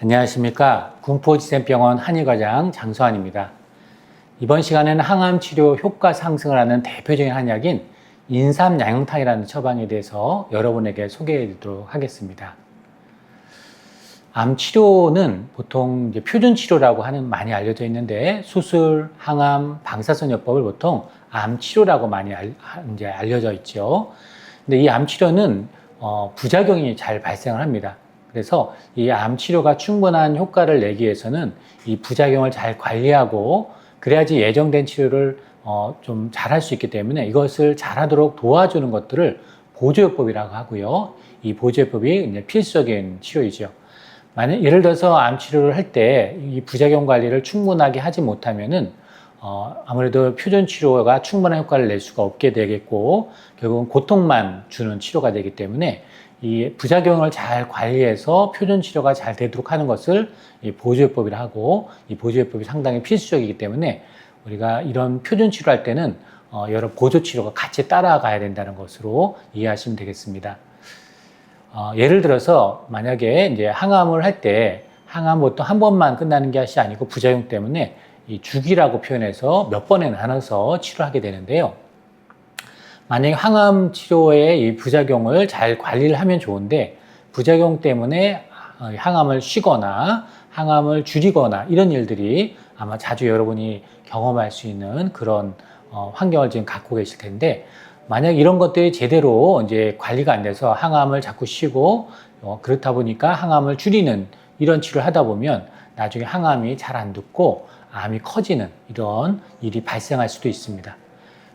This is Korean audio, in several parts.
안녕하십니까. 군포지센병원 한의과장 장소환입니다. 이번 시간에는 항암 치료 효과 상승을 하는 대표적인 한약인 인삼양용탕이라는 처방에 대해서 여러분에게 소개해 드리도록 하겠습니다. 암 치료는 보통 표준 치료라고 하는 많이 알려져 있는데 수술, 항암, 방사선요법을 보통 암 치료라고 많이 알려져 있죠. 근데 이 암 치료는 부작용이 잘 발생을 합니다. 그래서 이 암 치료가 충분한 효과를 내기 위해서는 이 부작용을 잘 관리하고 그래야지 예정된 치료를 좀 잘할 수 있기 때문에 이것을 잘하도록 도와주는 것들을 보조요법이라고 하고요. 이 보조요법이 이제 필수적인 치료이죠. 만약 예를 들어서 암 치료를 할 때 이 부작용 관리를 충분하게 하지 못하면은 아무래도 표준 치료가 충분한 효과를 낼 수가 없게 되겠고 결국은 고통만 주는 치료가 되기 때문에 이 부작용을 잘 관리해서 표준 치료가 잘 되도록 하는 것을 이 보조요법이라 하고 이 보조요법이 상당히 필수적이기 때문에 우리가 이런 표준 치료할 때는 여러 보조 치료가 같이 따라가야 된다는 것으로 이해하시면 되겠습니다. 예를 들어서 만약에 이제 항암을 할 때 항암 보통 한 번만 끝나는 것이 아니고 부작용 때문에 이 주기라고 표현해서 몇 번에 나눠서 치료하게 되는데요. 만약에 항암 치료의 이 부작용을 잘 관리를 하면 좋은데 부작용 때문에 항암을 쉬거나 항암을 줄이거나 이런 일들이 아마 자주 여러분이 경험할 수 있는 그런 환경을 지금 갖고 계실 텐데 만약 이런 것들이 제대로 이제 관리가 안 돼서 항암을 자꾸 쉬고 그렇다 보니까 항암을 줄이는 이런 치료를 하다 보면 나중에 항암이 잘 안 듣고 암이 커지는 이런 일이 발생할 수도 있습니다.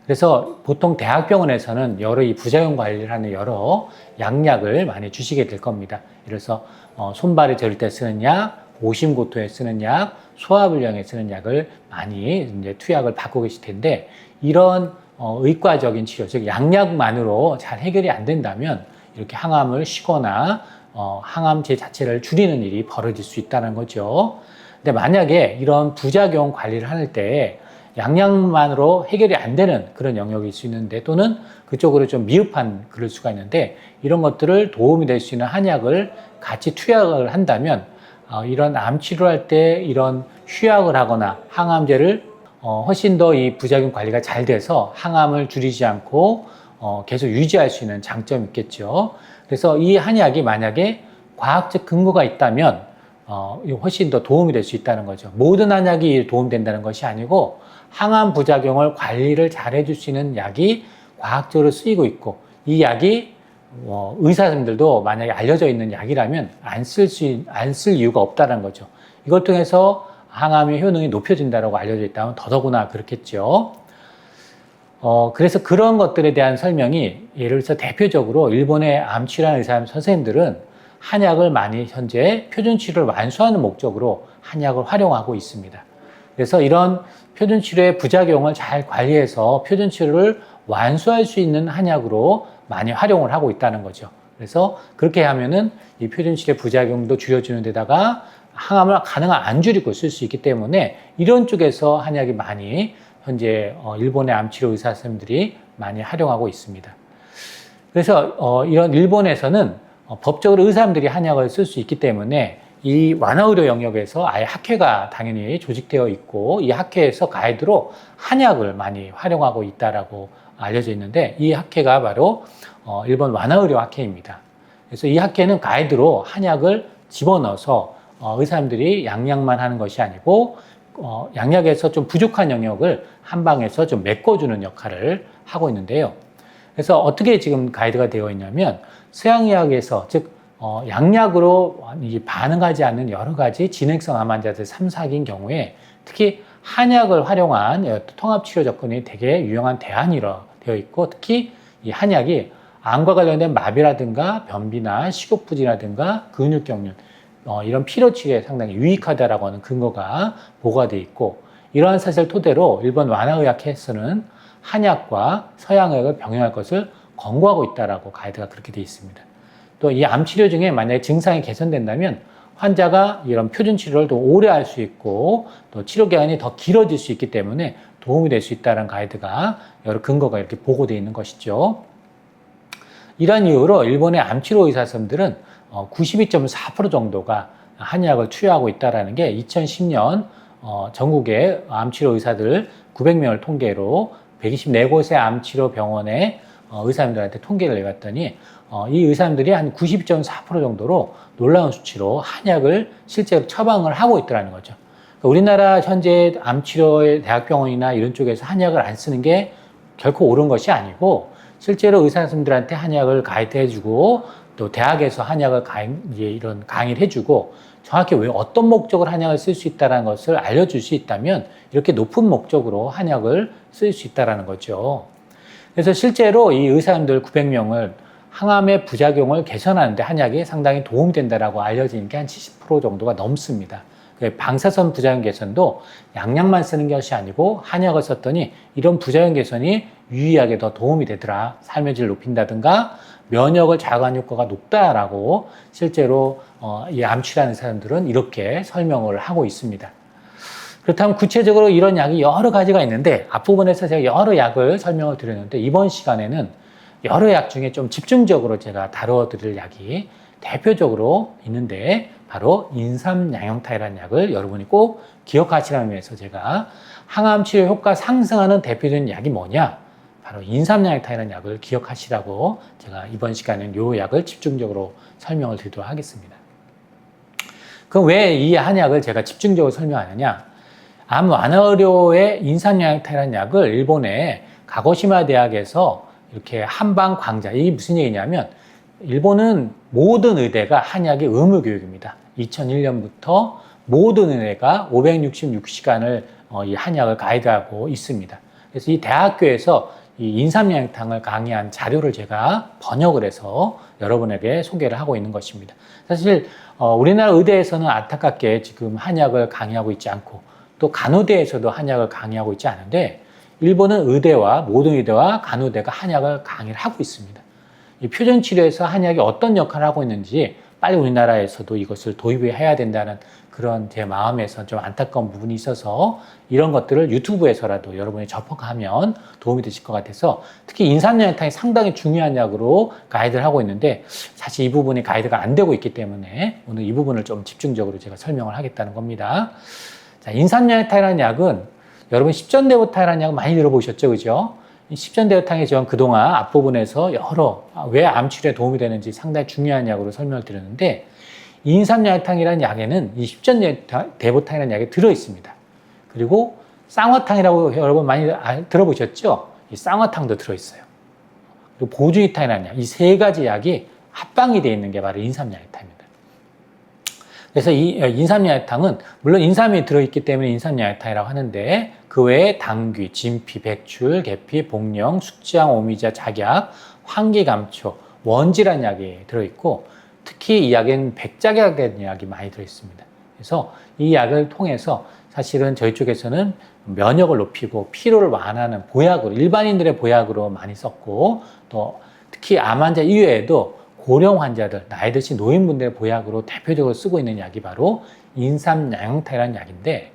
그래서 보통 대학병원에서는 여러 이 부작용 관리를 하는 여러 약약을 많이 주시게 될 겁니다. 예를 들어서 손발이 저릴 때 쓰는 약, 오심고토에 쓰는 약, 소화불량에 쓰는 약을 많이 이제 투약을 받고 계실 텐데 이런 의과적인 치료, 즉 약약만으로 잘 해결이 안 된다면 이렇게 항암을 쉬거나 항암제 자체를 줄이는 일이 벌어질 수 있다는 거죠. 근데 만약에 이런 부작용 관리를 할 때 약약만으로 해결이 안 되는 그런 영역일 수 있는데 또는 그쪽으로 좀 미흡한 그럴 수가 있는데 이런 것들을 도움이 될 수 있는 한약을 같이 투약을 한다면 이런 암 치료할 때 이런 휴약을 하거나 항암제를 훨씬 더 이 부작용 관리가 잘 돼서 항암을 줄이지 않고 계속 유지할 수 있는 장점이 있겠죠. 그래서 이 한약이 만약에 과학적 근거가 있다면 훨씬 더 도움이 될 수 있다는 거죠. 모든 한약이 도움된다는 것이 아니고 항암 부작용을 관리를 잘 해줄 수 있는 약이 과학적으로 쓰이고 있고 이 약이 의사들도 만약에 알려져 있는 약이라면 안 쓸 이유가 없다는 거죠. 이걸 통해서 항암의 효능이 높여진다고 알려져 있다면 더더구나 그렇겠죠. 그래서 그런 것들에 대한 설명이 예를 들어서 대표적으로 일본의 암 치료하는 의사 선생님들은 한약을 많이 현재 표준 치료를 완수하는 목적으로 한약을 활용하고 있습니다. 그래서 이런 표준 치료의 부작용을 잘 관리해서 표준 치료를 완수할 수 있는 한약으로 많이 활용을 하고 있다는 거죠. 그래서 그렇게 하면은 이 표준 치료의 부작용도 줄여주는 데다가 항암을 가능한 안 줄이고 쓸 수 있기 때문에 이런 쪽에서 한약이 많이 현재 일본의 암 치료 의사 선생님들이 많이 활용하고 있습니다. 그래서 이런 일본에서는 법적으로 의사님들이 한약을 쓸 수 있기 때문에 이 완화의료 영역에서 아예 학회가 당연히 조직되어 있고 이 학회에서 가이드로 한약을 많이 활용하고 있다라고 알려져 있는데 이 학회가 바로 일본 완화의료 학회입니다. 그래서 이 학회는 가이드로 한약을 집어넣어서 의사님들이 양약만 하는 것이 아니고 양약에서 좀 부족한 영역을 한방에서 좀 메꿔주는 역할을 하고 있는데요. 그래서 어떻게 지금 가이드가 되어 있냐면 서양의학에서 즉 양약으로 반응하지 않는 여러 가지 진행성 암 환자들 3, 4기인 경우에 특히 한약을 활용한 통합치료 접근이 되게 유용한 대안이 되어 있고 특히 이 한약이 암과 관련된 마비라든가 변비나 식욕부진이라든가 근육경련 이런 피로치료에 상당히 유익하다라고 하는 근거가 보고가 되어 있고 이러한 사실을 토대로 일본 완화의학회에서는 한약과 서양의학을 병행할 것을 권고하고 있다라고 가이드가 그렇게 되어 있습니다. 또 이 암 치료 중에 만약에 증상이 개선된다면 환자가 이런 표준 치료를 더 오래 할 수 있고 또 치료 기간이 더 길어질 수 있기 때문에 도움이 될 수 있다는 가이드가 여러 근거가 이렇게 보고되어 있는 것이죠. 이러한 이유로 일본의 암 치료 의사 선생님들은 92.4% 정도가 한의학을 투여하고 있다는 게 2010년 전국의 암치료 의사들 900명을 통계로 124곳의 암치료 병원의 의사님들한테 통계를 내봤더니 이 의사님들이 한 92.4% 정도로 놀라운 수치로 한약을 실제로 처방을 하고 있더라는 거죠. 그러니까 우리나라 현재 암치료의 대학병원이나 이런 쪽에서 한약을 안 쓰는 게 결코 옳은 것이 아니고 실제로 의사 선생님들한테 한약을 가이드해주고 또 대학에서 한약을 이런 강의를 해주고 정확히 왜 어떤 목적으로 한약을 쓸 수 있다는 것을 알려줄 수 있다면 이렇게 높은 목적으로 한약을 쓸 수 있다는 거죠. 그래서 실제로 이 의사님들 900명을 항암의 부작용을 개선하는 데 한약이 상당히 도움이 된다고 알려진 게 한 70% 정도가 넘습니다. 방사선 부작용 개선도 양약만 쓰는 것이 아니고 한약을 썼더니 이런 부작용 개선이 유의하게 더 도움이 되더라. 삶의 질을 높인다든가 면역을 자극하는 효과가 높다라고 실제로 이 암치료하는 사람들은 이렇게 설명을 하고 있습니다. 그렇다면 구체적으로 이런 약이 여러 가지가 있는데 앞부분에서 제가 여러 약을 설명을 드렸는데 이번 시간에는 여러 약 중에 좀 집중적으로 제가 다뤄드릴 약이 대표적으로 있는데 바로 인삼양용타이라는 약을 여러분이 꼭 기억하시라는 위해서 제가 항암 치료 효과 상승하는 대표적인 약이 뭐냐? 바로 인삼양용타이라는 약을 기억하시라고 제가 이번 시간에는 이 약을 집중적으로 설명을 드리도록 하겠습니다. 그럼 왜 이 한약을 제가 집중적으로 설명하느냐? 암 완화 의료의 인삼양용타이라는 약을 일본의 가고시마 대학에서 이렇게 한방 강좌, 이게 무슨 얘기냐면 일본은 모든 의대가 한약의 의무 교육입니다. 2001년부터 모든 의대가 566시간을 이 한약을 가이드하고 있습니다. 그래서 이 대학교에서 이 인삼양탕을 강의한 자료를 제가 번역을 해서 여러분에게 소개를 하고 있는 것입니다. 사실 우리나라 의대에서는 안타깝게 지금 한약을 강의하고 있지 않고 또 간호대에서도 한약을 강의하고 있지 않은데 일본은 의대와 모든 의대와 간호대가 한약을 강의를 하고 있습니다. 이 표준치료에서 한약이 어떤 역할을 하고 있는지 빨리 우리나라에서도 이것을 도입해야 된다는 그런 제 마음에서 좀 안타까운 부분이 있어서 이런 것들을 유튜브에서라도 여러분이 접하면 도움이 되실 것 같아서 특히 인삼양탕이 상당히 중요한 약으로 가이드를 하고 있는데 사실 이 부분이 가이드가 안 되고 있기 때문에 오늘 이 부분을 좀 집중적으로 제가 설명을 하겠다는 겁니다. 자, 인삼양탕이라는 약은 여러분 십전대보탕이라는 약 많이 들어보셨죠, 그죠? 십전대보탕이 저는 그동안 앞부분에서 왜 암치료에 도움이 되는지 상당히 중요한 약으로 설명을 드렸는데 인삼양탕이라는 약에는 이 십전대보탕이라는 약이 들어있습니다. 그리고 쌍화탕이라고 여러분 많이 들어보셨죠? 이 쌍화탕도 들어있어요. 그리고 보주이탕이라는 약, 이 세 가지 약이 합방이 되어 있는 게 바로 인삼양탕입니다. 그래서 이 인삼양탕은 물론 인삼이 들어있기 때문에 인삼양탕이라고 하는데 그 외에 당귀, 진피, 백출, 계피, 복령, 숙지향, 오미자, 작약, 환기감초, 원지라는 약이 들어있고 특히 이 약에는 백작약이라는 약이 많이 들어있습니다. 그래서 이 약을 통해서 사실은 저희 쪽에서는 면역을 높이고 피로를 완화하는 보약으로 일반인들의 보약으로 많이 썼고 또 특히 암 환자 이외에도 고령 환자들, 나이 드신 노인분들의 보약으로 대표적으로 쓰고 있는 약이 바로 인삼양용탕이라는 약인데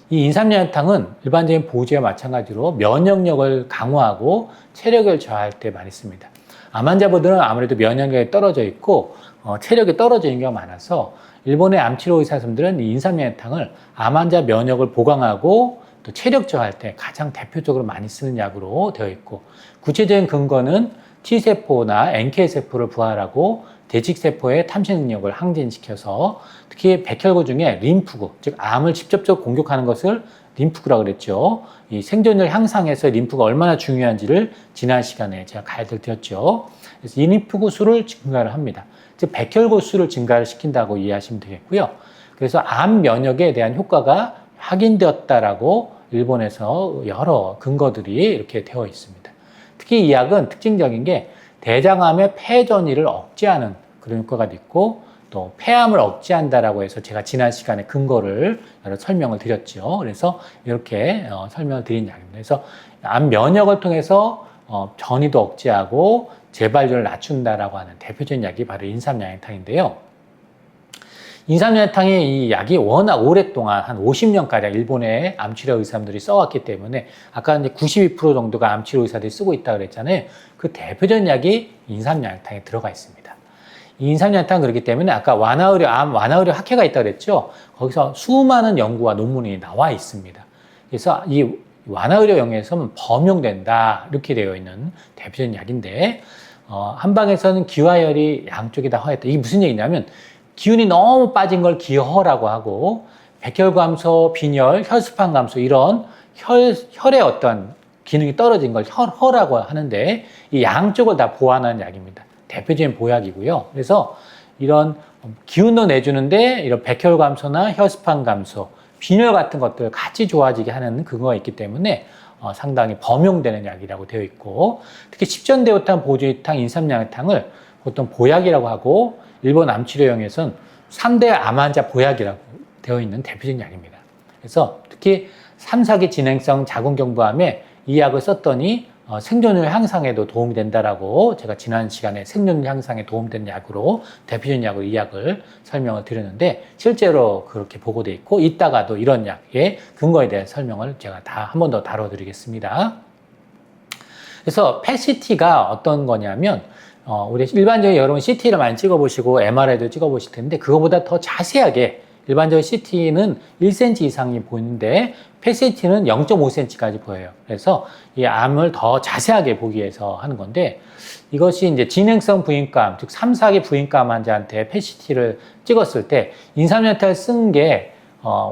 이 인삼양용탕은 일반적인 보주와 마찬가지로 면역력을 강화하고 체력을 저하할 때 많이 씁니다. 암 환자분들은 아무래도 면역력이 떨어져 있고 체력이 떨어져 있는 경우가 많아서 일본의 암치료 의사 선생님들은 이 인삼양용탕을 암 환자 면역을 보강하고 또 체력 저하할 때 가장 대표적으로 많이 쓰는 약으로 되어 있고 구체적인 근거는 T세포나 NK세포를 부활하고 대직세포의 탐색 능력을 항진시켜서 특히 백혈구 중에 림프구, 즉 암을 직접적으로 공격하는 것을 림프구라고 그랬죠. 이 생존율 향상에서 림프가 얼마나 중요한지를 지난 시간에 제가 가이드를 드렸죠. 그래서 이 림프구 수를 증가를 합니다. 즉 백혈구 수를 증가를 시킨다고 이해하시면 되겠고요. 그래서 암 면역에 대한 효과가 확인되었다라고 일본에서 여러 근거들이 이렇게 되어 있습니다. 특히 이 약은 특징적인 게 대장암의 폐전이를 억제하는 그런 효과가 있고 또 폐암을 억제한다라고 해서 제가 지난 시간에 근거를 여러 설명을 드렸죠. 그래서 이렇게 설명을 드린 약입니다. 그래서 암 면역을 통해서 전이도 억제하고 재발률을 낮춘다라고 하는 대표적인 약이 바로 인삼양용탕인데요. 인삼양용탕의 이 약이 워낙 오랫동안 한 50년가량 일본의 암치료 의사들이 써왔기 때문에 아까 이제 92% 정도가 암치료 의사들이 쓰고 있다고 그랬잖아요. 그 대표적인 약이 인삼양용탕에 들어가 있습니다. 이 인삼양탕은 그렇기 때문에 아까 암 완화의료 학회가 있다고 그랬죠. 거기서 수많은 연구와 논문이 나와 있습니다. 그래서 이 완화의료 영역에서는 범용된다 이렇게 되어 있는 대표적인 약인데 한방에서는 기화혈이 양쪽에 다 허했다. 이게 무슨 얘기냐면 기운이 너무 빠진 걸 기허라고 하고 백혈감소, 빈혈, 혈수판 감소 이런 혈의 어떤 기능이 떨어진 걸 허라고 하는데 이 양쪽을 다 보완하는 약입니다. 대표적인 보약이고요. 그래서 이런 기운도 내주는데 이런 백혈 감소나 혈수판 감소, 빈혈 같은 것들 같이 좋아지게 하는 근거가 있기 때문에 상당히 범용되는 약이라고 되어 있고 특히 십전대오탄, 보조이탕, 인삼양탕을 보통 보약이라고 하고 일본 암치료용에서는 3대 암 환자 보약이라고 되어 있는 대표적인 약입니다. 그래서 특히 3, 4기 진행성 자궁경부암에 이 약을 썼더니 생존율 향상에도 도움이 된다라고 제가 지난 시간에 생존율 향상에 도움되는 약으로 대표적인 약으로 이 약을 설명을 드렸는데 실제로 그렇게 보고되어 있고 이따가도 이런 약의 근거에 대한 설명을 제가 다 한 번 더 다뤄드리겠습니다. 그래서 PET-CT가 어떤 거냐면 우리 일반적인 여러분 CT를 많이 찍어보시고 MRI도 찍어보실 텐데 그거보다 더 자세하게 일반적인 CT는 1cm 이상이 보이는데 PET-CT는 0.5cm까지 보여요. 그래서 이 암을 더 자세하게 보기 위해서 하는 건데 이것이 이제 진행성 부인감, 즉 3, 4기 부인감 환자한테 PET-CT를 찍었을 때 인삼양탕을 쓴 게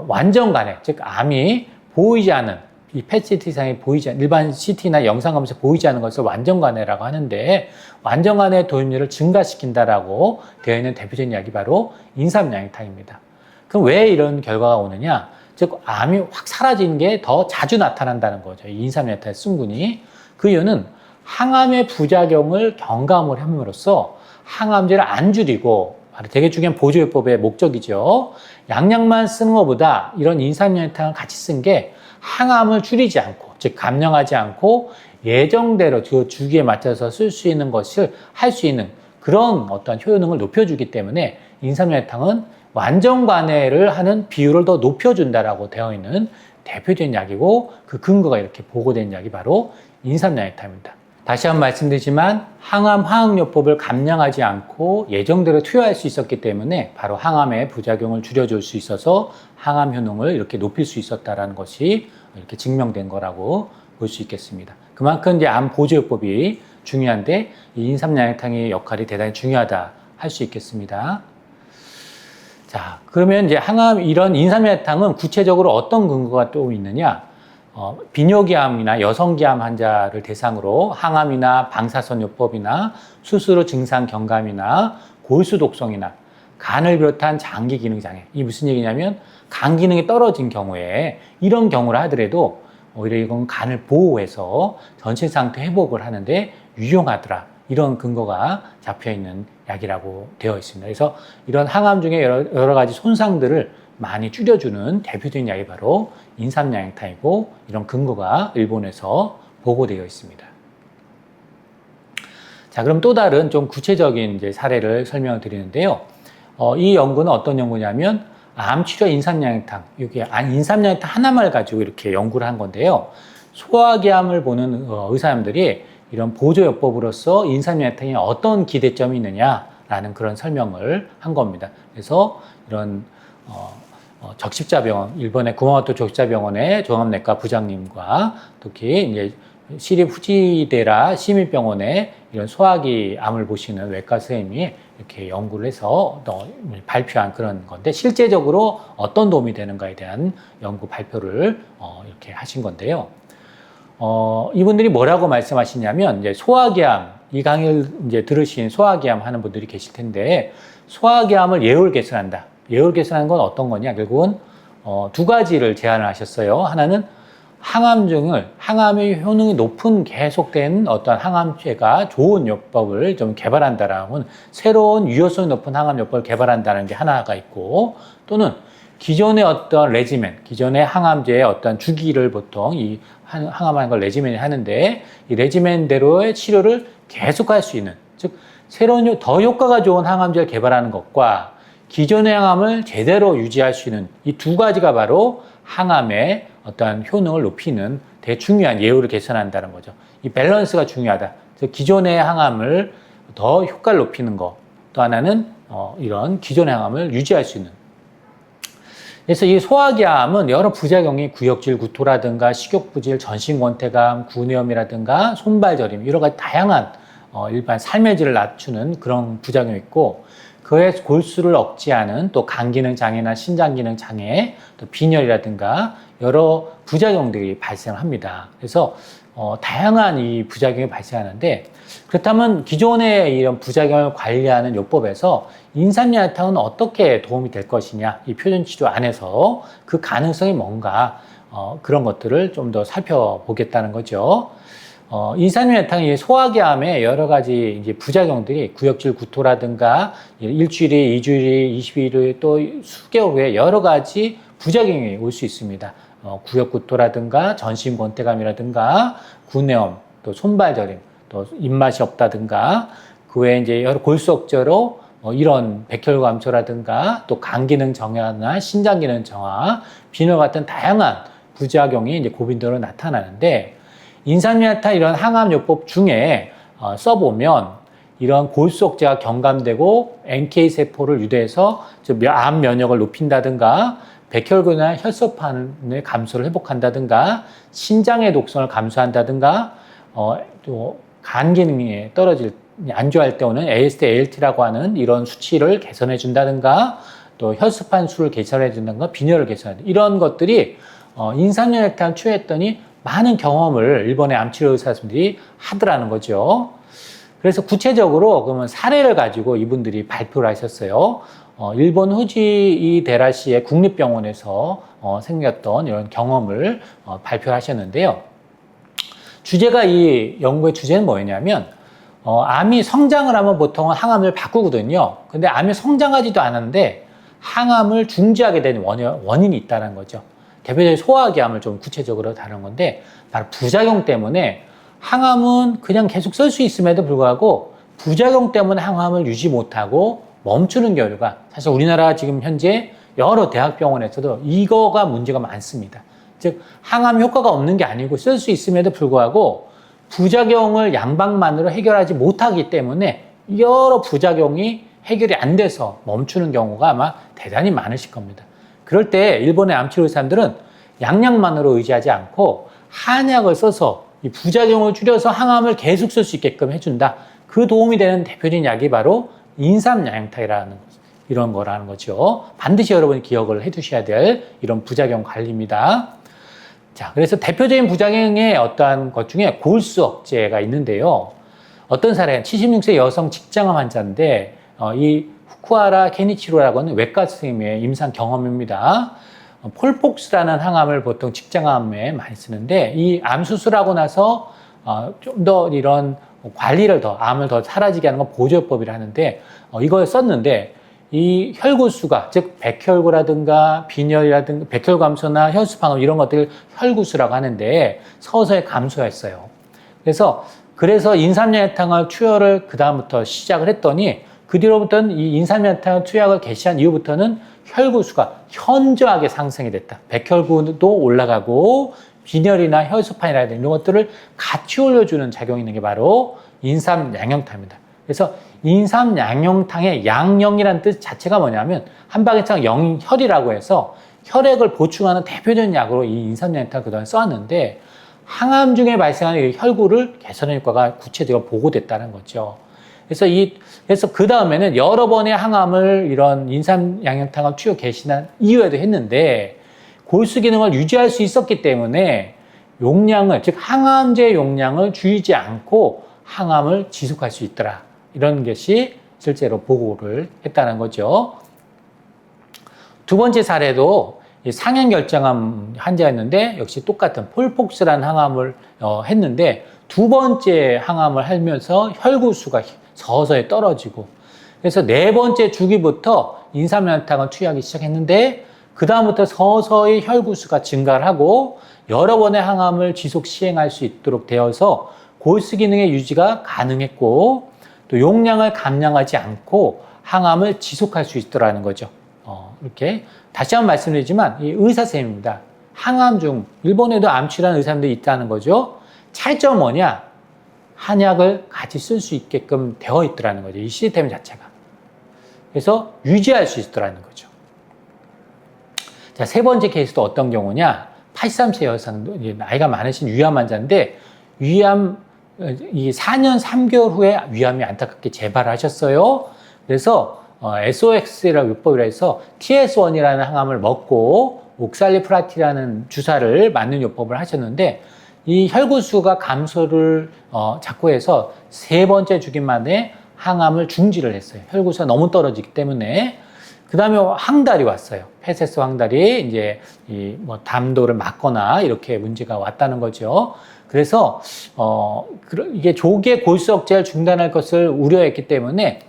완전 간에, 즉 암이 보이지 않은 이 PET-CT 이상이 보이지 않은 일반 CT나 영상검에서 보이지 않는 것을 완전간해라고 하는데 완전간해 도입률을 증가시킨다라고 되어 있는 대표적인 약이 바로 인삼양탕입니다. 그럼 왜 이런 결과가 오느냐? 즉 암이 확 사라지는 게 더 자주 나타난다는 거죠. 이 인삼양탕의 승군이. 그 이유는 항암의 부작용을 경감을 함으로써 항암제를 안 줄이고 되게 중요한 보조요법의 목적이죠. 양약만 쓰는 것보다 이런 인삼양탕을 같이 쓴 게 항암을 줄이지 않고 즉 감량하지 않고 예정대로 그 주기에 맞춰서 쓸 수 있는 것을 할 수 있는 그런 어떤 효능을 높여주기 때문에 인삼양탕은 완전 관해를 하는 비율을 더 높여준다라고 되어 있는 대표적인 약이고 그 근거가 이렇게 보고된 약이 바로 인삼양탕입니다. 다시 한번 말씀드리지만 항암 화학요법을 감량하지 않고 예정대로 투여할 수 있었기 때문에 바로 항암의 부작용을 줄여줄 수 있어서 항암 효능을 이렇게 높일 수 있었다는 것이 이렇게 증명된 거라고 볼 수 있겠습니다. 그만큼 이제 암 보조요법이 중요한데 이 인삼양탕의 역할이 대단히 중요하다 할 수 있겠습니다. 자, 그러면 이제 이런 인삼양탕은 구체적으로 어떤 근거가 또 있느냐? 비뇨기암이나 여성기암 환자를 대상으로 항암이나 방사선요법이나 수술 후 증상 경감이나 골수 독성이나 간을 비롯한 장기 기능 장애. 이 무슨 얘기냐면 간 기능이 떨어진 경우에 이런 경우를 하더라도 오히려 이건 간을 보호해서 전체 상태 회복을 하는데 유용하더라. 이런 근거가 잡혀 있는 약이라고 되어 있습니다. 그래서 이런 항암 중에 여러 가지 손상들을 많이 줄여주는 대표적인 약이 바로 인삼양탕이고 이런 근거가 일본에서 보고되어 있습니다. 자, 그럼 또 다른 좀 구체적인 이제 사례를 설명을 드리는데요. 이 연구는 어떤 연구냐면 암치료 인삼양탕, 이게 인삼양탕 하나만 가지고 이렇게 연구를 한 건데요. 소화기암을 보는 의사님들이 이런 보조요법으로서 인삼양탕에 어떤 기대점이 있느냐라는 그런 설명을 한 겁니다. 그래서 이런 적십자병원, 일본의 구마모토 적십자병원의 종합내과 부장님과 특히 이제 시립 후지데라 시민병원의 이런 소화기 암을 보시는 외과 선생님이 이렇게 연구를 해서 발표한 그런 건데 실제적으로 어떤 도움이 되는가에 대한 연구 발표를 이렇게 하신 건데요. 이분들이 뭐라고 말씀하시냐면 이제 소화기암 이 강의를 이제 들으신 소화기암 하는 분들이 계실 텐데 소화기암을 예후를 개선한다. 예후를 개선하는 건 어떤 거냐? 결국은 두 가지를 제안을 하셨어요. 하나는 항암의 효능이 높은 계속된 어떤 항암제가 좋은 요법을 좀 개발한다라는 새로운 유효성이 높은 항암요법을 개발한다는 게 하나가 있고 또는 기존의 어떤 레지멘, 기존의 항암제의 어떤 주기를 보통 이 항암하는 걸 레지멘이 하는데 이 레지멘대로의 치료를 계속할 수 있는 즉 새로운 더 효과가 좋은 항암제를 개발하는 것과 기존의 항암을 제대로 유지할 수 있는 이 두 가지가 바로 항암의 어떤 효능을 높이는 되게 중요한 예후를 개선한다는 거죠. 이 밸런스가 중요하다. 즉 기존의 항암을 더 효과를 높이는 거, 또 하나는 이런 기존의 항암을 유지할 수 있는. 그래서 이 소화기암은 여러 부작용이 구역질 구토라든가 식욕부질, 전신권태감, 구내염이라든가 손발저림 여러 가지 다양한 일반 삶의 질을 낮추는 그런 부작용이 있고 그의 골수를 억제하는 또 간기능 장애나 신장기능 장애, 또 빈혈이라든가 여러 부작용들이 발생합니다. 그래서 다양한 이 부작용이 발생하는데 그렇다면 기존의 이런 부작용을 관리하는 요법에서 인삼양탕은 어떻게 도움이 될 것이냐 이 표준치료 안에서 그 가능성이 뭔가 그런 것들을 좀 더 살펴보겠다는 거죠. 인삼양탕이 소화기암의 여러 가지 이제 부작용들이 구역질 구토라든가 일주일에 2주일에 20일에 또 수개월 후에 여러 가지 부작용이 올 수 있습니다. 구역구토라든가 전신권태감이라든가 구내염, 또 손발저림, 또 입맛이 없다든가 그 외에 이제 여러 골수 억제로 이런 백혈감소라든가 또 간기능 정화나 신장기능 정화, 빈혈 같은 다양한 부작용이 이제 고빈도로 나타나는데 인삼양탕 이런 항암요법 중에 써보면 이런 골수 억제가 경감되고 NK 세포를 유도해서 암 면역을 높인다든가 백혈구나 혈소판의 감소를 회복한다든가 신장의 독성을 감소한다든가 또 간 기능이 안 좋아할 때 오는 AST, ALT라고 하는 이런 수치를 개선해 준다든가 또 혈소판 수를 개선해 준다든가 빈혈을 개선한다 이런 것들이 인삼양탕 투여했더니 많은 경험을 일본의 암치료 의사분들이 하더라는 거죠. 그래서 구체적으로 그러면 사례를 가지고 이분들이 발표를 하셨어요. 일본 후지 데라시의 국립병원에서 생겼던 이런 경험을 발표를 하셨는데요. 주제가 이 연구의 주제는 뭐였냐면 암이 성장을 하면 보통은 항암을 바꾸거든요. 근데 암이 성장하지도 않았는데 항암을 중지하게 된 원인이 있다는 거죠. 대표적인 소화기암을 좀 구체적으로 다룬 건데 바로 부작용 때문에 항암은 그냥 계속 쓸 수 있음에도 불구하고 부작용 때문에 항암을 유지 못하고 멈추는 경우가 사실 우리나라 지금 현재 여러 대학병원에서도 이거가 문제가 많습니다. 즉 항암 효과가 없는 게 아니고 쓸 수 있음에도 불구하고 부작용을 양방만으로 해결하지 못하기 때문에 여러 부작용이 해결이 안 돼서 멈추는 경우가 아마 대단히 많으실 겁니다. 그럴 때 일본의 암치료 의사들은 양약만으로 의지하지 않고 한약을 써서 이 부작용을 줄여서 항암을 계속 쓸 수 있게끔 해준다. 그 도움이 되는 대표적인 약이 바로 인삼양탕이라는 이런 거라는 거죠. 반드시 여러분이 기억을 해 두셔야 될 이런 부작용 관리입니다. 자, 그래서 대표적인 부작용의 어떠한 것 중에 골수 억제가 있는데요. 어떤 사례는 76세 여성 직장암 환자인데 이 후쿠하라 케니치로라고 하는 외과 선생님의 임상 경험입니다. 폴폭스라는 항암을 보통 직장암에 많이 쓰는데 이 암 수술하고 나서 좀 더 이런 관리를 암을 더 사라지게 하는 건 보조법이라 하는데 이걸 썼는데 이 혈구수가 즉 백혈구라든가 빈혈이라든가 백혈감소나 혈수방업 이런 것들 혈구수라고 하는데 서서히 감소했어요. 그래서 인삼양탕을 투여를 그 다음부터 시작을 했더니 그 뒤로부터는 이 인삼양탕 투약을 개시한 이후부터는 혈구수가 현저하게 상승이 됐다. 백혈구도 올라가고 빈혈이나 혈소판이라든가 이런 것들을 같이 올려주는 작용이 있는 게 바로 인삼양용탕입니다. 그래서 인삼양용탕의 양령이라는 뜻 자체가 뭐냐면 한방에창 영혈이라고 해서 혈액을 보충하는 대표적인 약으로 이 인삼양탕을 그동안 써왔는데 항암 중에 발생하는 이 혈구를 개선하는 효과가 구체적으로 보고됐다는 거죠. 그래서 그 다음에는 여러 번의 항암을 이런 인삼양용탕을 투여 개시한 이후에도 했는데 골수 기능을 유지할 수 있었기 때문에 용량을, 즉 항암제 용량을 줄이지 않고 항암을 지속할 수 있더라. 이런 것이 실제로 보고를 했다는 거죠. 두 번째 사례도 상행결정암 환자였는데 역시 똑같은 폴폭스라는 항암을 했는데 두 번째 항암을 하면서 혈구수가 서서히 떨어지고 그래서 네 번째 주기부터 인삼양탕을 투여하기 시작했는데 그 다음부터 서서히 혈구수가 증가를 하고 여러 번의 항암을 지속 시행할 수 있도록 되어서 골수 기능의 유지가 가능했고 또 용량을 감량하지 않고 항암을 지속할 수 있더라는 거죠. 이렇게 다시 한번 말씀드리지만 이 의사 선생님입니다. 항암 중 일본에도 암치료하는 의사들이 있다는 거죠. 차이점은 뭐냐? 한약을 같이 쓸 수 있게끔 되어 있더라는 거죠. 이 시스템 자체가. 그래서 유지할 수 있더라는 거죠. 자, 세 번째 케이스도 어떤 경우냐? 83세 여성, 나이가 많으신 위암 환자인데, 이 4년 3개월 후에 위암이 안타깝게 재발하셨어요. 그래서 SOX라고 요법이라 해서 TS1이라는 항암을 먹고 옥살리프라티라는 주사를 맞는 요법을 하셨는데, 이 혈구수가 감소를 자꾸 해서 세 번째 주기 만에 항암을 중지를 했어요. 혈구수가 너무 떨어지기 때문에. 그 다음에 항달이 왔어요. 폐쇄성 항달이 이제 담도를 막거나 이렇게 문제가 왔다는 거죠. 그래서 이게 조기에 골수억제를 중단할 것을 우려했기 때문에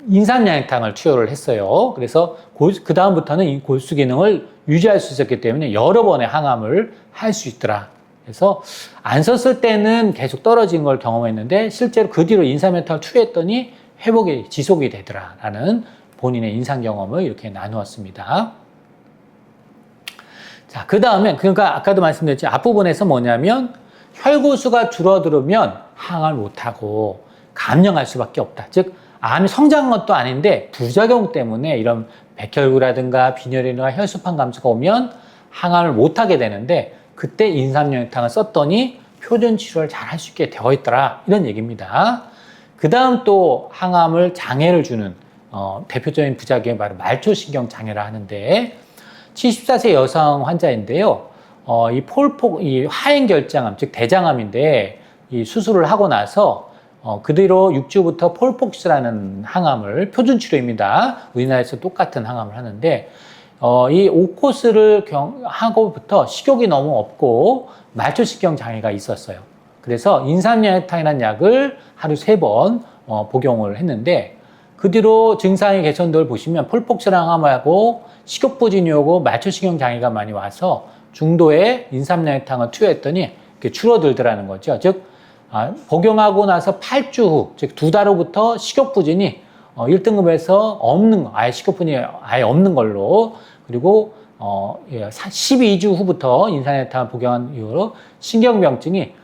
인삼양탕을 투여를 했어요. 그래서 그 다음부터는 이 골수 기능을 유지할 수 있었기 때문에 여러 번의 항암을 할 수 있더라. 그래서 안 썼을 때는 계속 떨어진 걸 경험했는데 실제로 그 뒤로 인삼양탕을 투여했더니 회복이 지속이 되더라라는 본인의 인상 경험을 이렇게 나누었습니다. 자, 그 다음에 그러니까 아까도 말씀드렸지 앞부분에서 뭐냐면 혈구수가 줄어들으면 항암을 못하고 감염할 수밖에 없다. 즉 암이 성장한 것도 아닌데 부작용 때문에 이런 백혈구라든가 빈혈이나 혈소판 감소가 오면 항암을 못하게 되는데 그때 인삼양탕을 썼더니 표준 치료를 잘 할 수 있게 되어 있더라 이런 얘기입니다. 그 다음 또 항암을 장애를 주는 대표적인 부작용이 바로 말초신경 장애라 하는데 74세 여성 환자인데요. 이 하행결장암 즉 대장암인데 이 수술을 하고 나서 그 뒤로 6주부터 폴폭스라는 항암을 표준 치료입니다. 우리나라에서 똑같은 항암을 하는데 이 5코스를 하고부터 식욕이 너무 없고 말초신경 장애가 있었어요. 그래서 인삼양탕이라는 약을 하루 3번 복용을 했는데 그 뒤로 증상의 개선도를 보시면 폴폭스랑 항암하고 식욕부진이 오고 말초신경 장애가 많이 와서 중도에 인삼양탕을 투여했더니 이렇게 줄어들더라는 거죠. 즉 복용하고 나서 8주 후, 즉 2달 후부터 식욕부진이 1등급에서 아예 식욕부진이 아예 없는 걸로 그리고 12주 후부터 인삼양탕을 복용한 이후로 신경병증이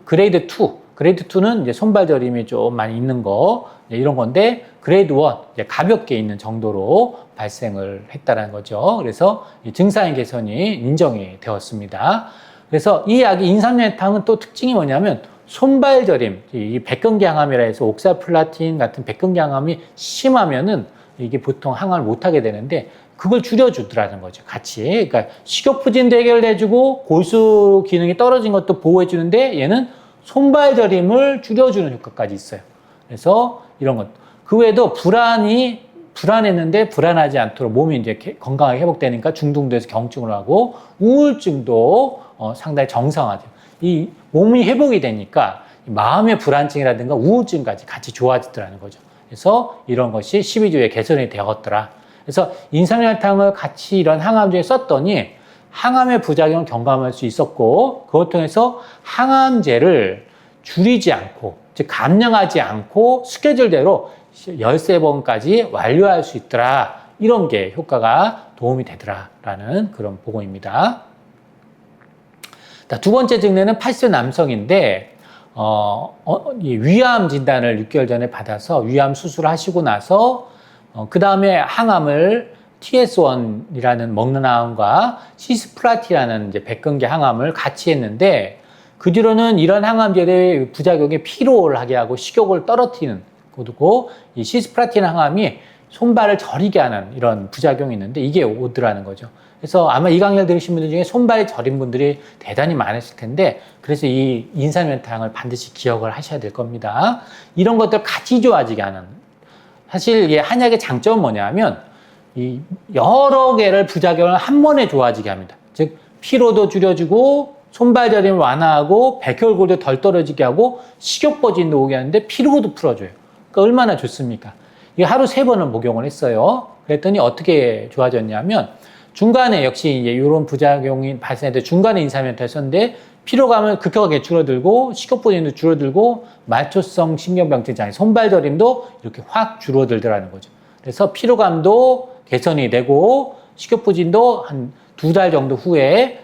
그레이드 2, 그레이드 2는 이제 손발 저림이 좀 많이 있는 거 이런 건데 그레이드 1 이제 가볍게 있는 정도로 발생을 했다는 거죠. 그래서 증상의 개선이 인정이 되었습니다. 그래서 이 약이 인삼양탕은 또 특징이 뭐냐면 손발 저림, 이 백근기 항암이라 해서 옥살플라틴 같은 백근기 항암이 심하면은 이게 보통 항암을 못하게 되는데 그걸 줄여주더라는 거죠. 같이. 그러니까 식욕부진도 해결해주고 골수 기능이 떨어진 것도 보호해주는데 얘는 손발 저림을 줄여주는 효과까지 있어요. 그래서 이런 것. 그 외에도 불안했는데 불안하지 않도록 몸이 이제 건강하게 회복되니까 중등도에서 경증을 하고 우울증도 상당히 정상화돼요. 이 몸이 회복이 되니까 마음의 불안증이라든가 우울증까지 같이 좋아지더라는 거죠. 그래서 이런 것이 12주에 개선이 되었더라. 그래서 인삼양탕을 같이 이런 항암제에 썼더니 항암의 부작용을 경감할 수 있었고 그것 통해서 항암제를 줄이지 않고 즉 감량하지 않고 스케줄대로 13번까지 완료할 수 있더라. 이런 게 효과가 도움이 되더라라는 그런 보고입니다. 두 번째 증례는 80세 남성인데 위암 진단을 6개월 전에 받아서 위암 수술을 하시고 나서 그 다음에 항암을 TS1이라는 먹는 항암과 시스플라티라는 이제 백근계 항암을 같이 했는데 그 뒤로는 이런 항암제의 부작용이 피로를 하게 하고 식욕을 떨어뜨리는 거고 이 시스플라틴 항암이 손발을 저리게 하는 이런 부작용이 있는데 이게 오더라는 거죠. 그래서 아마 이 강의를 들으신 분들 중에 손발이 저린 분들이 대단히 많으실 텐데 그래서 이 인삼양탕을 반드시 기억을 하셔야 될 겁니다. 이런 것들 같이 좋아지게 하는 사실 이 한약의 장점은 뭐냐면 이 여러 개를 부작용을 한 번에 좋아지게 합니다. 즉 피로도 줄여주고 손발 저림을 완화하고 백혈구도 덜 떨어지게 하고 식욕부진도 오게 하는데 피로도 풀어줘요. 그러니까 얼마나 좋습니까? 이게 하루 3번을 복용을 했어요. 그랬더니 어떻게 좋아졌냐면 중간에 역시 이제 이런 부작용이 발생했는데 중간에 인삼양탕을 썼는데 피로감은 급격하게 줄어들고 식욕부진도 줄어들고 말초성 신경병증 장애, 손발 저림도 이렇게 확 줄어들더라는 거죠. 그래서 피로감도 개선이 되고 식욕부진도 한 2달 정도 후에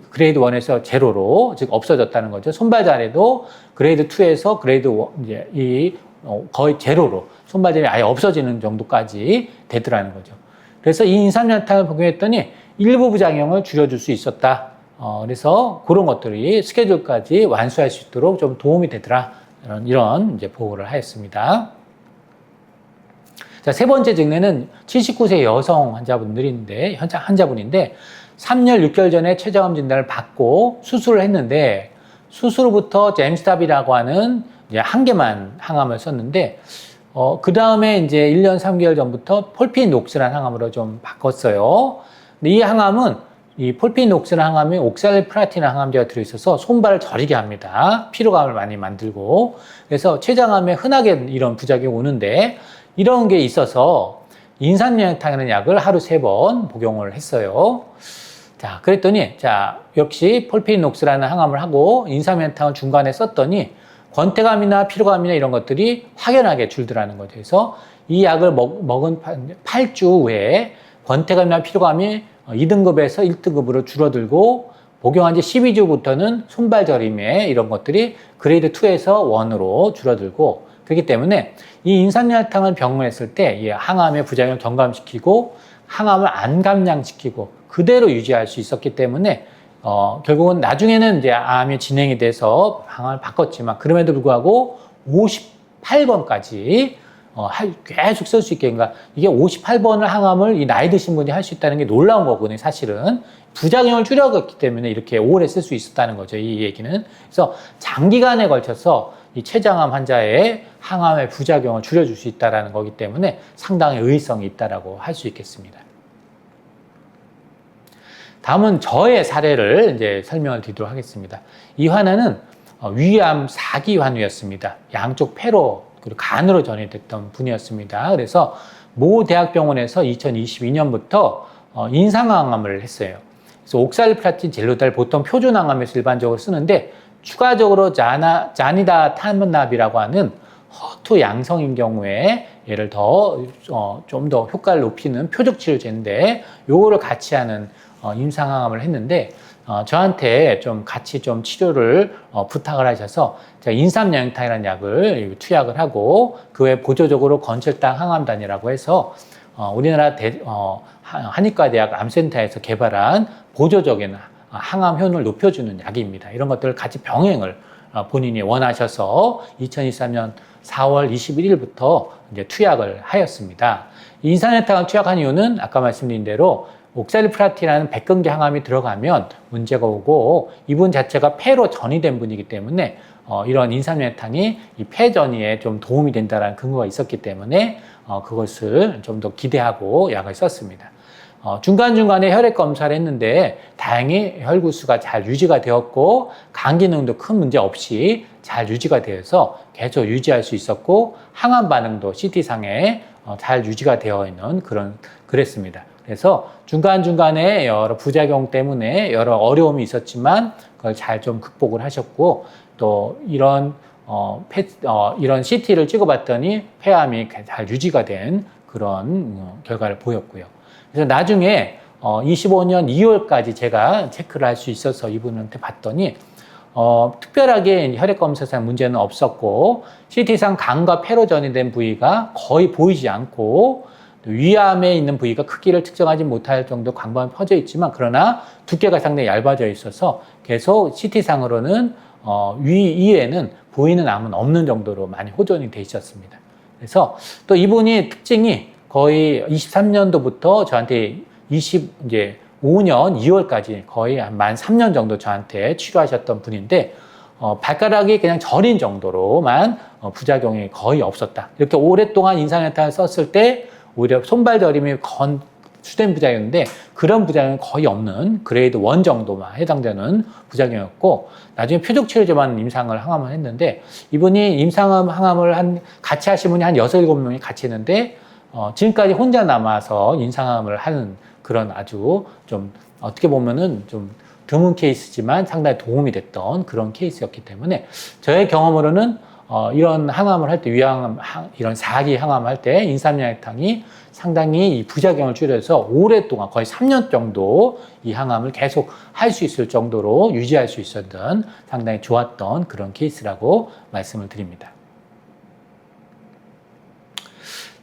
그레이드 1에서 제로로 즉 없어졌다는 거죠. 손발 장애도 그레이드 2에서 그레이드 1, 이제 이 거의 제로로 손발점이 아예 없어지는 정도까지 되더라는 거죠. 그래서 이 인삼양탕을 복용했더니 일부 부작용을 줄여줄 수 있었다. 그래서 그런 것들이 스케줄까지 완수할 수 있도록 좀 도움이 되더라. 이런 이제 보고를 하였습니다. 자, 세 번째 증례는 79세 여성 환자분인데 3년 6개월 전에 췌장암 진단을 받고 수술을 했는데 수술 후부터 잼스탑이라고 하는 이제 한 개만 항암을 썼는데 그 다음에 이제 1년 3개월 전부터 폴피녹스라는 항암으로 좀 바꿨어요. 근데 이 항암은 이 폴피녹스라는 항암이 옥살프라틴 항암제가 들어있어서 손발을 저리게 합니다. 피로감을 많이 만들고. 그래서 췌장암에 흔하게 이런 부작용이 오는데 이런 게 있어서 인삼양탕이라는 약을 하루 3번 복용을 했어요. 자, 그랬더니 역시 폴피녹스라는 항암을 하고 인삼양탕을 중간에 썼더니 권태감이나 피로감이나 이런 것들이 확연하게 줄더라는 거죠. 그래서 이 약을 먹은 8주 후에 권태감이나 피로감이 2등급에서 1등급으로 줄어들고 복용한 지 12주부터는 손발 저림에 이런 것들이 그레이드 2에서 1으로 줄어들고 그렇기 때문에 이 인삼양탕을 병행했을 때 이 항암의 부작용을 경감시키고 항암을 안 감량시키고 그대로 유지할 수 있었기 때문에 결국은 나중에는 이제 암이 진행이 돼서 항암을 바꿨지만 그럼에도 불구하고 58번까지 계속 쓸 수 있게, 그러니까 이게 58번을 항암을 이 나이 드신 분이 할 수 있다는 게 놀라운 거거든요, 사실은. 부작용을 줄여갔기 때문에 이렇게 오래 쓸 수 있었다는 거죠, 이 얘기는. 그래서 장기간에 걸쳐서 이 췌장암 환자의 항암의 부작용을 줄여줄 수 있다는 거기 때문에 상당히 의의성이 있다라고 할 수 있겠습니다. 다음은 저의 사례를 이제 설명을 드리도록 하겠습니다. 이 환자는 위암 4기 환우였습니다. 양쪽 폐로 그리고 간으로 전이됐던 분이었습니다. 그래서 모 대학병원에서 2022년부터 인상항암을 했어요. 그래서 옥살프라틴 젤로달 보통 표준항암에서 일반적으로 쓰는데 추가적으로 자니다타문납이라고 하는 허투 양성인 경우에 얘를 좀 더 효과를 높이는 표적 치료제인데 요거를 같이 하는 임상항암을 했는데 저한테 좀 같이 좀 치료를 부탁을 하셔서 제가 인삼양탕이라는 약을 투약을 하고 그 외 보조적으로 건철당 항암단이라고 해서 우리나라 한의과대학 암센터에서 개발한 보조적인 항암 효능을 높여주는 약입니다. 이런 것들을 같이 병행을 본인이 원하셔서 2023년 4월 21일부터 이제 투약을 하였습니다. 인삼양탕을 투약한 이유는 아까 말씀드린 대로 옥살프라틴이라는 백근기 항암이 들어가면 문제가 오고 이분 자체가 폐로 전이된 분이기 때문에 이런 인삼양탕이 이 폐 전이에 좀 도움이 된다는 근거가 있었기 때문에 그것을 좀 더 기대하고 약을 썼습니다. 중간중간에 혈액 검사를 했는데 다행히 혈구수가 잘 유지가 되었고 간 기능도 큰 문제 없이 잘 유지가 되어서 계속 유지할 수 있었고 항암 반응도 CT상에 잘 유지가 되어 있는 그랬습니다. 그래서 중간중간에 여러 부작용 때문에 여러 어려움이 있었지만 그걸 잘 좀 극복을 하셨고 또 이런 CT를 찍어봤더니 폐암이 잘 유지가 된 그런 결과를 보였고요. 그래서 나중에 25년 2월까지 제가 체크를 할 수 있어서 이분한테 봤더니 특별하게 혈액검사상 문제는 없었고 CT상 간과 폐로 전이된 부위가 거의 보이지 않고 위암에 있는 부위가 크기를 측정하지 못할 정도 광범위 퍼져 있지만 그러나 두께가 상당히 얇아져 있어서 계속 CT상으로는 위 이외에는 보이는 암은 없는 정도로 많이 호전이 돼 있었습니다. 그래서 또 이분이 특징이 거의 23년도부터 저한테 25년 2월까지 거의 만 3년 정도 저한테 치료하셨던 분인데 발가락이 그냥 저린 정도로만 부작용이 거의 없었다. 이렇게 오랫동안 인삼양탕을 썼을 때 오히려 손발 저림이 주된 부작용인데 그런 부작용이 거의 없는 그레이드 1 정도만 해당되는 부작용이었고 나중에 표적치료제만 임상을 항암을 했는데 이분이 항암을 같이 하신 분이 한 6, 7명이 같이 했는데 지금까지 혼자 남아서 인상암을 하는 그런 아주 좀 어떻게 보면은 좀 드문 케이스지만 상당히 도움이 됐던 그런 케이스였기 때문에 저의 경험으로는 이런 항암을 할 때 이런 4기 항암을 할 때 인삼양탕이 상당히 이 부작용을 줄여서 오랫동안 거의 3년 정도 이 항암을 계속 할 수 있을 정도로 유지할 수 있었던 상당히 좋았던 그런 케이스라고 말씀을 드립니다.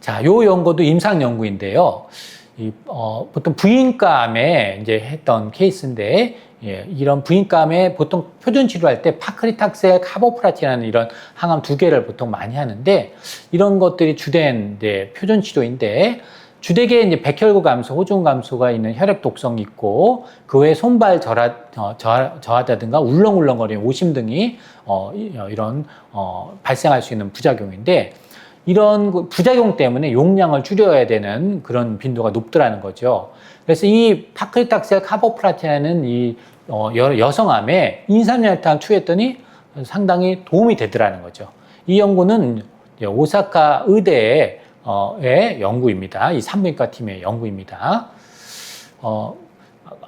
자, 요 연구도 임상 연구인데요. 보통 부인감에 이제 했던 케이스인데, 예, 이런 부인감에 보통 표준 치료할 때 파크리탁셀, 카보프라틴이라는 이런 항암 두 개를 보통 많이 하는데, 이런 것들이 주된 이제 표준 치료인데, 주되게 이제 백혈구 감소, 호중 감소가 있는 혈액 독성이 있고, 그 외에 손발 저하자든가 울렁울렁거리는 오심 등이 발생할 수 있는 부작용인데, 이런 부작용 때문에 용량을 줄여야 되는 그런 빈도가 높더라는 거죠. 그래서 이 파크리탁셀 카보프라틴은 이 여성암에 인삼연탄을 투여했더니 상당히 도움이 되더라는 거죠. 이 연구는 오사카 의대의 연구입니다. 이 산부인과 팀의 연구입니다.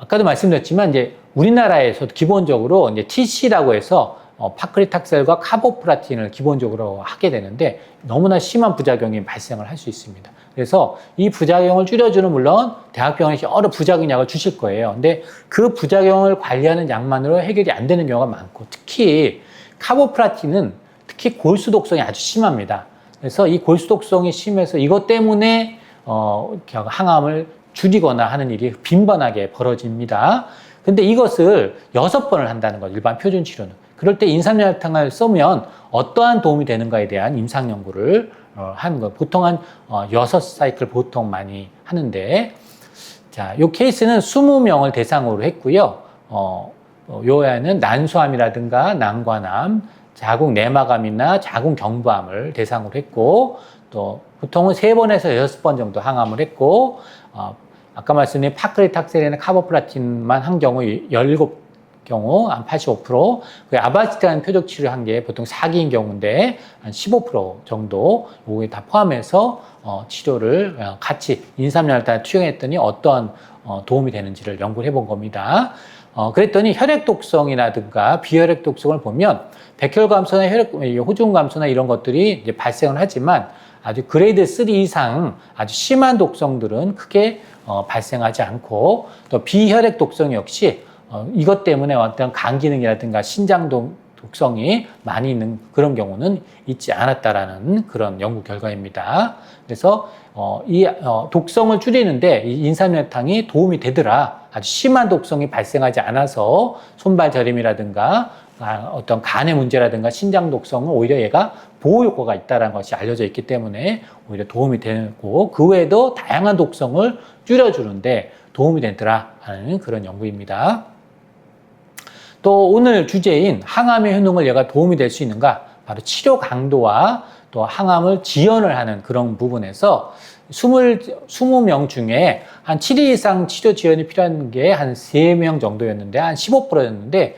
아까도 말씀드렸지만 이제 우리나라에서도 기본적으로 이제 TC라고 해서 파크리탁셀과 카보프라틴을 기본적으로 하게 되는데 너무나 심한 부작용이 발생을 할 수 있습니다. 그래서 이 부작용을 줄여주는 물론 대학병원에서 여러 부작용 약을 주실 거예요. 근데 그 부작용을 관리하는 약만으로 해결이 안 되는 경우가 많고 특히 카보프라틴은 특히 골수 독성이 아주 심합니다. 그래서 이 골수 독성이 심해서 이것 때문에 항암을 줄이거나 하는 일이 빈번하게 벌어집니다. 근데 이것을 6번을 한다는 거죠. 일반 표준 치료는. 그럴 때 인삼연탄을 쓰면 어떠한 도움이 되는가에 대한 임상 연구를 하는 거. 보통 한 6사이클 보통 많이 하는데, 자, 요 케이스는 20명을 대상으로 했고요. 요 애는 난소암이라든가 난관암, 자궁 내막암이나 자궁 경부암을 대상으로 했고, 또 보통은 3번에서 6번 정도 항암을 했고, 아까 말씀드린 파크리탁셀이나 카보프라틴만 한 경우 17경우 한 85%, 아바스티라는 표적 치료 한 게 보통 4기인 경우인데 한 15% 정도 요게 다 포함해서 치료를 같이 인삼연탄을 투여했더니 어떠한 도움이 되는지를 연구를 해본 겁니다. 그랬더니 혈액 독성이라든가 비혈액 독성을 보면 백혈 감소나 호중 감소나 이런 것들이 이제 발생을 하지만 아주 그레이드 3 이상 아주 심한 독성들은 크게 발생하지 않고 또 비혈액 독성 역시 이것 때문에 어떤 간 기능이라든가 신장 독성이 많이 있는 그런 경우는 있지 않았다라는 그런 연구 결과입니다. 그래서 이 독성을 줄이는데 이 인삼연탕이 도움이 되더라. 아주 심한 독성이 발생하지 않아서 손발 저림이라든가 어떤 간의 문제라든가 신장 독성은 오히려 얘가 보호 효과가 있다는 것이 알려져 있기 때문에 오히려 도움이 되고 그 외에도 다양한 독성을 줄여주는데 도움이 되더라 하는 그런 연구입니다. 또 오늘 주제인 항암의 효능을 얘가 도움이 될 수 있는가? 바로 치료 강도와 또 항암을 지연을 하는 그런 부분에서 20명 중에 한 7일 이상 치료 지연이 필요한 게 한 3명 정도였는데 한 15%였는데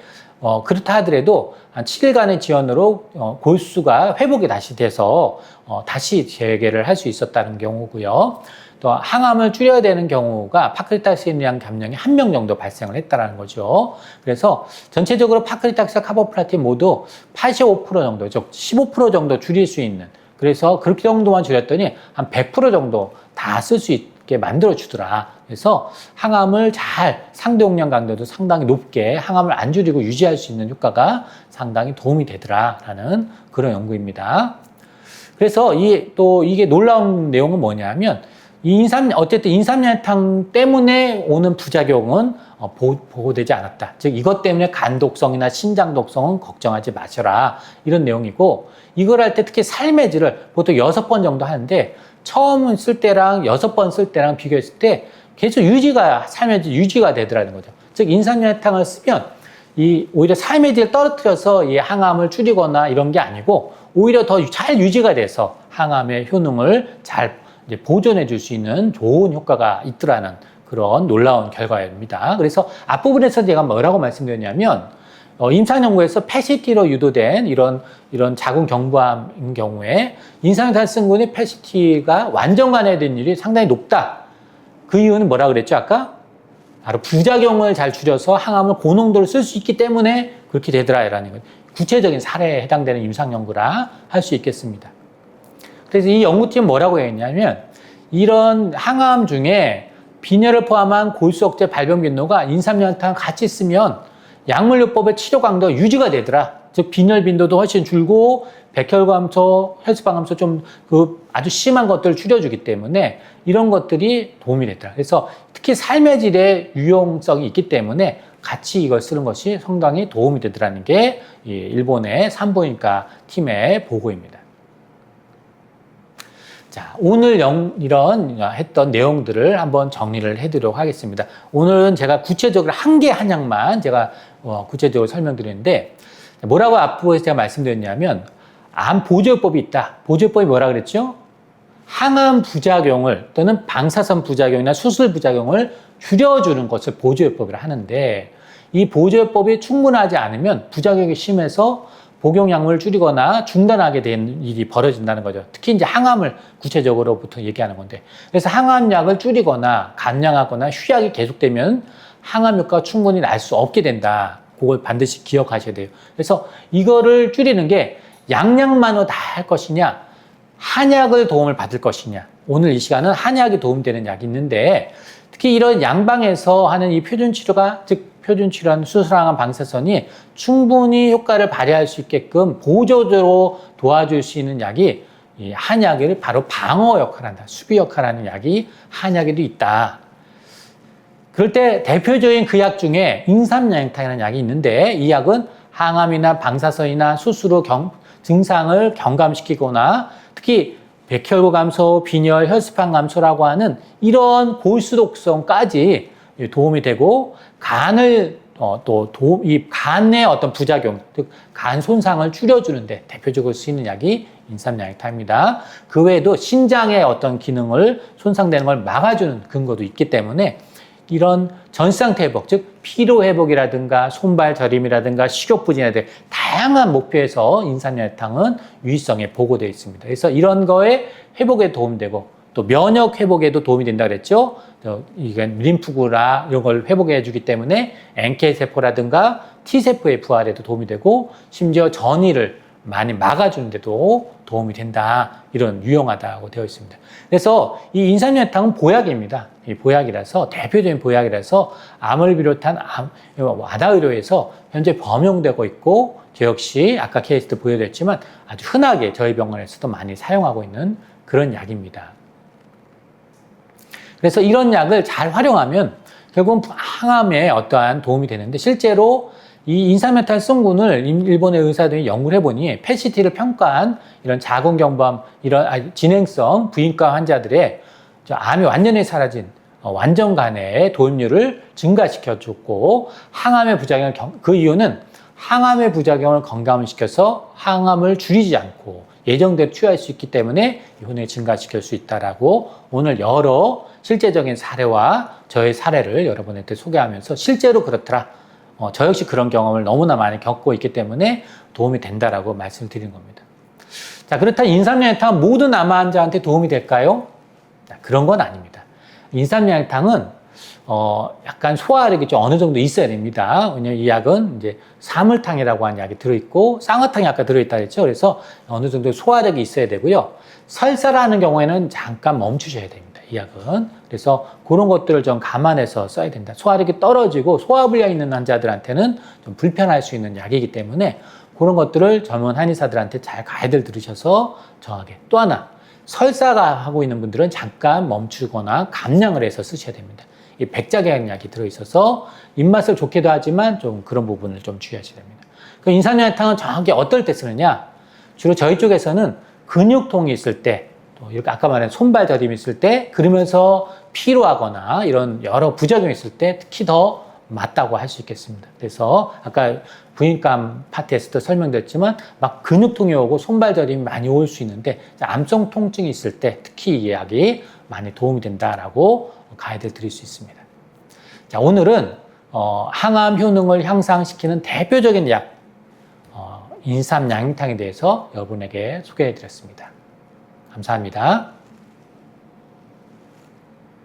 그렇다 하더라도 한 7일간의 지연으로 골수가 회복이 다시 돼서 다시 재개를 할 수 있었다는 경우고요. 또 항암을 줄여야 되는 경우가 파크리탁셀이랑 감염이 1명 정도 발생을 했다는 거죠. 그래서 전체적으로 파크리탁셀, 카보프라틴 모두 85% 정도, 즉 15% 정도 줄일 수 있는, 그래서 그렇게 정도만 줄였더니 한 100% 정도 다 쓸 수 있게 만들어 주더라. 그래서 항암을 잘 상대 용량 강도도 상당히 높게 항암을 안 줄이고 유지할 수 있는 효과가 상당히 도움이 되더라라는 그런 연구입니다. 그래서 이게 놀라운 내용은 뭐냐면 어쨌든 인삼연탕 때문에 오는 부작용은 보고되지 않았다. 즉 이것 때문에 간 독성이나 신장 독성은 걱정하지 마셔라. 이런 내용이고, 이걸 할 때 특히 살매질을 보통 6번 정도 하는데 처음 쓸 때랑 6번 쓸 때랑 비교했을 때 계속 살매질 유지가 되더라는 거죠. 즉 인삼연탕을 쓰면 오히려 살매질을 떨어뜨려서 이 항암을 줄이거나 이런 게 아니고 오히려 더 잘 유지가 돼서 항암의 효능을 잘 보존해 줄 수 있는 좋은 효과가 있더라는 그런 놀라운 결과입니다. 그래서 앞부분에서 제가 뭐라고 말씀드렸냐면 임상 연구에서 패시티로 유도된 이런 자궁 경부암인 경우에 인삼연탄 쓴 분이 패시티가 완전 간화된 일이 상당히 높다. 그 이유는 뭐라 그랬죠 아까? 바로 부작용을 잘 줄여서 항암을 고농도로 쓸 수 있기 때문에 그렇게 되더라라는 거예요. 구체적인 사례에 해당되는 임상 연구라 할 수 있겠습니다. 그래서 이 연구팀은 뭐라고 했냐면 이런 항암 중에 빈혈을 포함한 골수 억제 발병 빈도가 인삼연탄 같이 쓰면 약물요법의 치료 강도가 유지가 되더라. 즉 빈혈 빈도도 훨씬 줄고 백혈감소, 혈소판감소 좀 아주 심한 것들을 줄여주기 때문에 이런 것들이 도움이 됐다. 그래서 특히 삶의 질에 유용성이 있기 때문에 같이 이걸 쓰는 것이 상당히 도움이 되더라는 게 일본의 산부인과 팀의 보고입니다. 자, 오늘 이런 했던 내용들을 한번 정리를 해드리도록 하겠습니다. 오늘은 제가 구체적으로 한 개 한약만 제가 구체적으로 설명드리는데 뭐라고 앞부분에서 제가 말씀드렸냐면 암 보조요법이 있다. 보조요법이 뭐라 그랬죠? 항암 부작용을 또는 방사선 부작용이나 수술 부작용을 줄여주는 것을 보조요법이라 하는데 이 보조요법이 충분하지 않으면 부작용이 심해서 복용량을 줄이거나 중단하게 되는 일이 벌어진다는 거죠. 특히 이제 항암을 구체적으로부터 얘기하는 건데 그래서 항암약을 줄이거나 감량하거나 휴약이 계속되면 항암 효과가 충분히 날 수 없게 된다. 그걸 반드시 기억하셔야 돼요. 그래서 이거를 줄이는 게 양약만으로 다 할 것이냐 한약을 도움을 받을 것이냐. 오늘 이 시간은 한약이 도움되는 약이 있는데 특히 이런 양방에서 하는 이 표준치료가 즉 표준치료한 수술항암 방사선이 충분히 효과를 발휘할 수 있게끔 보조적으로 도와줄 수 있는 약이 이 한약을 바로 방어 역할을 한다. 수비 역할을 하는 약이 한약에도 있다. 그럴 때 대표적인 그 약 중에 인삼양탕이라는 약이 있는데 이 약은 항암이나 방사선이나 수술 후 증상을 경감시키거나 특히 백혈구 감소, 빈혈, 혈소판 감소라고 하는 이런 골수독성까지 도움이 되고 간을 이 간의 어떤 부작용, 즉 간 손상을 줄여주는데 대표적으로 쓰이는 약이 인삼양탕입니다. 그 외에도 신장의 어떤 기능을 손상되는 걸 막아주는 근거도 있기 때문에 이런 전상태 회복, 즉 피로 회복이라든가 손발 저림이라든가 식욕 부진이라든가 다양한 목표에서 인삼양탕은 유의성에 보고되어 있습니다. 그래서 이런 거에 회복에 도움되고 또 면역 회복에도 도움이 된다 그랬죠. 이건 림프구나 이런 걸 회복해 주기 때문에 NK 세포라든가 T 세포의 부활에도 도움이 되고 심지어 전이를 많이 막아주는 데도 도움이 된다. 이런 유용하다고 되어 있습니다. 그래서 이 인삼양탕은 보약입니다. 이 보약이라서 대표적인 보약이라서 암을 비롯한 와다의료에서 현재 범용되고 있고 저 역시 아까 케이스도 보여드렸지만 아주 흔하게 저희 병원에서도 많이 사용하고 있는 그런 약입니다. 그래서 이런 약을 잘 활용하면 결국은 항암에 어떠한 도움이 되는데 실제로 이 인삼양탄 성분을 일본의 의사들이 연구를 해보니 PET-CT를 평가한 이런 자궁경부암, 이런 진행성 부인과 환자들의 암이 완전히 사라진 완전간의 도입률을 증가시켜줬고 항암의 부작용을 그 이유는 항암의 부작용을 건강시켜서 항암을 줄이지 않고 예정대로 치유할 수 있기 때문에 효능을 증가시킬 수 있다라고 오늘 여러 실제적인 사례와 저의 사례를 여러분한테 소개하면서 실제로 그렇더라. 저 역시 그런 경험을 너무나 많이 겪고 있기 때문에 도움이 된다라고 말씀을 드린 겁니다. 자, 그렇다면 인삼양탕은 모든 암 환자한테 도움이 될까요? 그런 건 아닙니다. 인삼양탕은 약간 소화력이 좀 어느 정도 있어야 됩니다. 왜냐면 이 약은 이제 사물탕이라고 하는 약이 들어있고 쌍화탕이 아까 들어있다 그랬죠. 그래서 어느 정도 소화력이 있어야 되고요. 설사라는 경우에는 잠깐 멈추셔야 됩니다. 이 약은. 그래서 그런 것들을 좀 감안해서 써야 된다. 소화력이 떨어지고 소화불량 있는 환자들한테는 좀 불편할 수 있는 약이기 때문에 그런 것들을 전문 한의사들한테 잘 가이드를 들으셔서 정하게. 또 하나, 설사가 하고 있는 분들은 잠깐 멈추거나 감량을 해서 쓰셔야 됩니다. 이 백자경약이 들어있어서 입맛을 좋게도 하지만 좀 그런 부분을 좀 주의하셔야 됩니다. 그 인삼양탕은 정확히 어떨 때 쓰느냐? 주로 저희 쪽에서는 근육통이 있을 때, 또 이렇게 아까 말한 손발 저림이 있을 때, 그러면서 피로하거나 이런 여러 부작용이 있을 때 특히 더 맞다고 할 수 있겠습니다. 그래서 아까 부인감 파트에서도 설명드렸지만 막 근육통이 오고 손발 저림이 많이 올 수 있는데 암성 통증이 있을 때 특히 이 약이 많이 도움이 된다라고 가이드를 드릴 수 있습니다. 자, 오늘은 항암 효능을 향상시키는 대표적인 약 인삼양탕에 대해서 여러분에게 소개해 드렸습니다. 감사합니다.